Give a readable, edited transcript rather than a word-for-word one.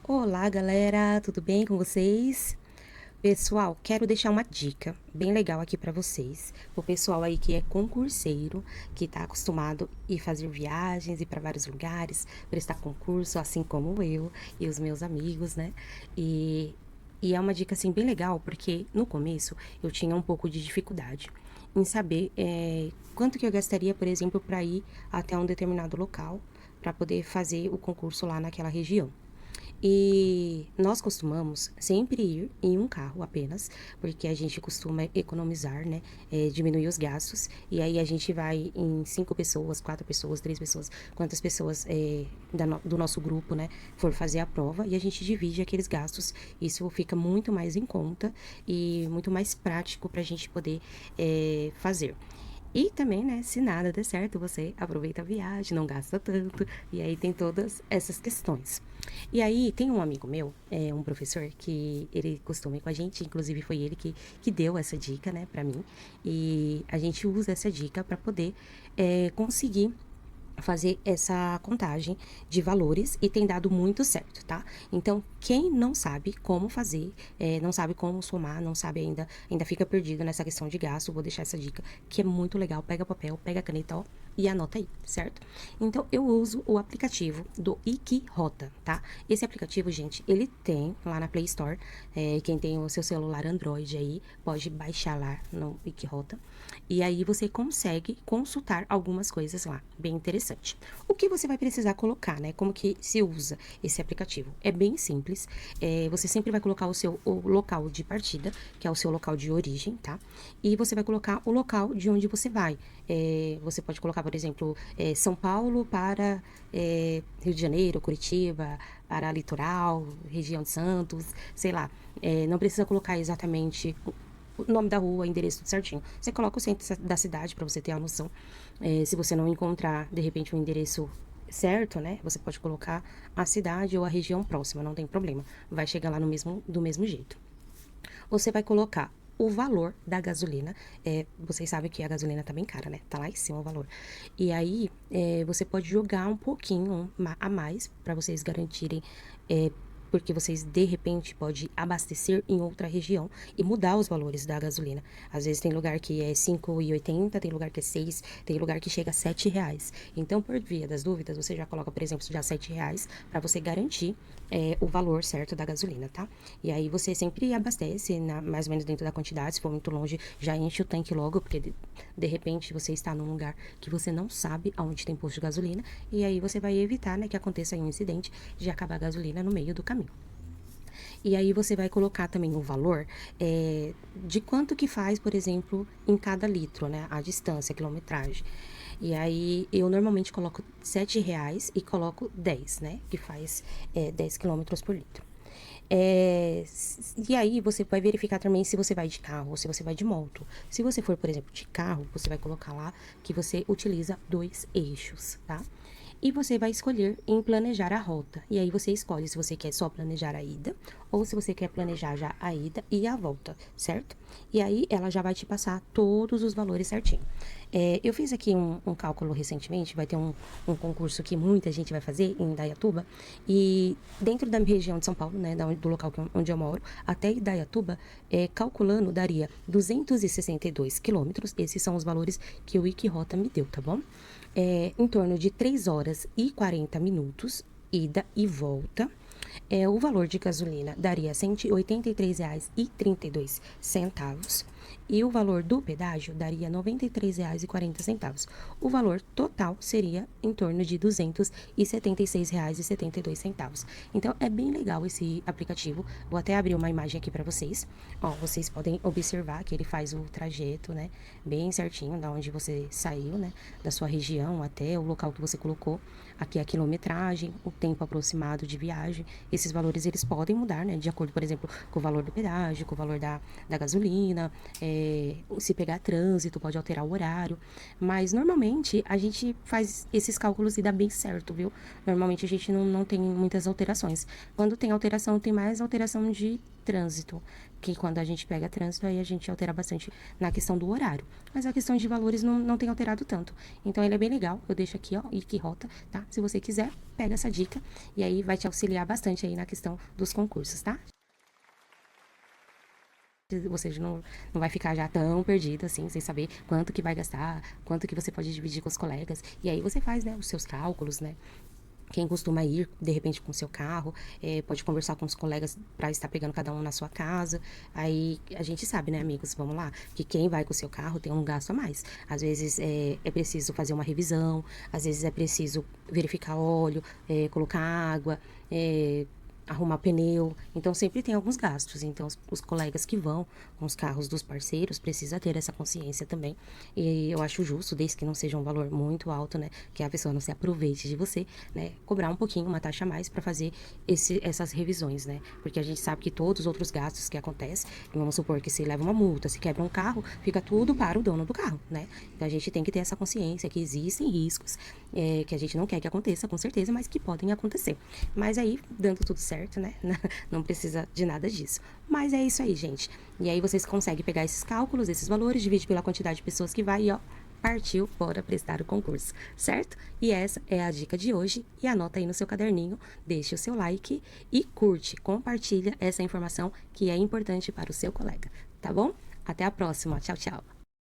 Olá, galera, tudo bem com vocês? Pessoal, quero deixar uma dica bem legal aqui para vocês. O pessoal aí que é concurseiro, que está acostumado a ir fazer viagens, ir para vários lugares, prestar concurso, assim como eu e os meus amigos, né? E, e é uma dica assim bem legal, porque no começo eu tinha um pouco de dificuldade em saber quanto que eu gastaria, por exemplo, para ir até um determinado local, para poder fazer o concurso lá naquela região. E nós costumamos sempre ir em um carro apenas, porque a gente costuma economizar, né? Diminuir os gastos. E aí a gente vai em 5 pessoas, 4 pessoas, 3 pessoas, quantas pessoas do nosso grupo, né, for fazer a prova, e a gente divide aqueles gastos. Isso fica muito mais em conta e muito mais prático para a gente poder fazer. E também, né, se nada der certo, você aproveita a viagem, não gasta tanto, e aí tem todas essas questões. E aí tem um amigo meu, um professor, que ele costuma ir com a gente, inclusive foi ele que deu essa dica, né, pra mim, e a gente usa essa dica para poder conseguir fazer essa contagem de valores e tem dado muito certo, tá? Então, quem não sabe como fazer, não sabe como somar, não sabe ainda fica perdido nessa questão de gasto, vou deixar essa dica que é muito legal. Pega papel, pega caneta, ó, e anota aí, certo? Então, eu uso o aplicativo do Wikirota, tá? Esse aplicativo, gente, ele tem lá na Play Store. Quem tem o seu celular Android aí, pode baixar lá no Wikirota. E aí você consegue consultar algumas coisas lá, bem interessante. O que você vai precisar colocar, né? Como que se usa esse aplicativo? É bem simples. Você sempre vai colocar o local de partida, que é o seu local de origem, tá? E você vai colocar o local de onde você vai. Você pode colocar, por exemplo, São Paulo para Rio de Janeiro, Curitiba, para Litoral, região de Santos, sei lá. Não precisa colocar exatamente o nome da rua, endereço tudo certinho. Você coloca o centro da cidade para você ter a noção. Se você não encontrar, de repente, um endereço certo, né? Você pode colocar a cidade ou a região próxima, não tem problema. Vai chegar lá do mesmo jeito. Você vai colocar o valor da gasolina. Vocês sabem que a gasolina tá bem cara, né? Tá lá em cima o valor. E aí, você pode jogar um pouquinho a mais para vocês garantirem. Porque vocês de repente pode abastecer em outra região e mudar os valores da gasolina. Às vezes tem lugar que é 5,80, tem lugar que é 6, tem lugar que chega a 7 reais. Então, por via das dúvidas, você já coloca, por exemplo, já 7 reais para você garantir o valor certo da gasolina, tá? E aí você sempre abastece mais ou menos dentro da quantidade. Se for muito longe, já enche o tanque logo, porque de repente você está num lugar que você não sabe aonde tem posto de gasolina, e aí você vai evitar, né, que aconteça um incidente de acabar a gasolina no meio do caminho. E aí você vai colocar também o valor de quanto que faz, por exemplo, em cada litro, né? A distância, a quilometragem. E aí eu normalmente coloco 7 reais e coloco 10, né? Que faz 10 quilômetros por litro. E aí você vai verificar também se você vai de carro ou se você vai de moto. Se você for, por exemplo, de carro, você vai colocar lá que você utiliza 2 eixos, tá? E você vai escolher em planejar a rota. E aí você escolhe se você quer só planejar a ida ou se você quer planejar já a ida e a volta, certo? E aí ela já vai te passar todos os valores certinho. Eu fiz aqui um cálculo recentemente, vai ter um concurso que muita gente vai fazer em Indaiatuba. E dentro da região de São Paulo, né, do local onde eu moro, até Indaiatuba, calculando, daria 262 quilômetros. Esses são os valores que o Wikirota me deu, tá bom? Em torno de 3 horas e 40 minutos, ida e volta. O valor de gasolina daria R$ 183,32. E o valor do pedágio daria R$ 93,40. O valor total seria em torno de R$ 276,72. Então, é bem legal esse aplicativo. Vou até abrir uma imagem aqui para vocês. Ó, vocês podem observar que ele faz o trajeto, né? Bem certinho, da onde você saiu, né? Da sua região até o local que você colocou. Aqui é a quilometragem, o tempo aproximado de viagem. Esses valores, eles podem mudar, né? De acordo, por exemplo, com o valor do pedágio, com o valor da gasolina, se pegar trânsito, pode alterar o horário, mas normalmente a gente faz esses cálculos e dá bem certo, viu? Normalmente a gente não tem muitas alterações. Quando tem alteração, tem mais alteração de trânsito, que quando a gente pega trânsito, aí a gente altera bastante na questão do horário. Mas a questão de valores não tem alterado tanto. Então, ele é bem legal. Eu deixo aqui, ó, e que rota, tá? Se você quiser, pega essa dica e aí vai te auxiliar bastante aí na questão dos concursos, tá? Você já não vai ficar já tão perdido assim, sem saber quanto que vai gastar, quanto que você pode dividir com os colegas. E aí você faz, né, os seus cálculos, né? Quem costuma ir, de repente, com o seu carro, pode conversar com os colegas para estar pegando cada um na sua casa. Aí a gente sabe, né, amigos? Vamos lá, que quem vai com o seu carro tem um gasto a mais. Às vezes é preciso fazer uma revisão, às vezes é preciso verificar óleo, colocar água, arrumar pneu. Então sempre tem alguns gastos. Então os colegas que vão com os carros dos parceiros precisa ter essa consciência também. E eu acho justo, desde que não seja um valor muito alto, né, que a pessoa não se aproveite de você, né, cobrar um pouquinho, uma taxa a mais para fazer essas revisões, né? Porque a gente sabe que todos os outros gastos que acontecem, vamos supor que se leva uma multa, se quebra um carro, fica tudo para o dono do carro, né? Então a gente tem que ter essa consciência que existem riscos, que a gente não quer que aconteça, com certeza, mas que podem acontecer. Mas aí, dando tudo certo, né? Não precisa de nada disso. Mas é isso aí, gente. E aí vocês conseguem pegar esses cálculos, esses valores, divide pela quantidade de pessoas que vai e ó, partiu para prestar o concurso, certo? E essa é a dica de hoje. E anota aí no seu caderninho, deixe o seu like e curte, compartilha essa informação que é importante para o seu colega, tá bom? Até a próxima. Tchau, tchau.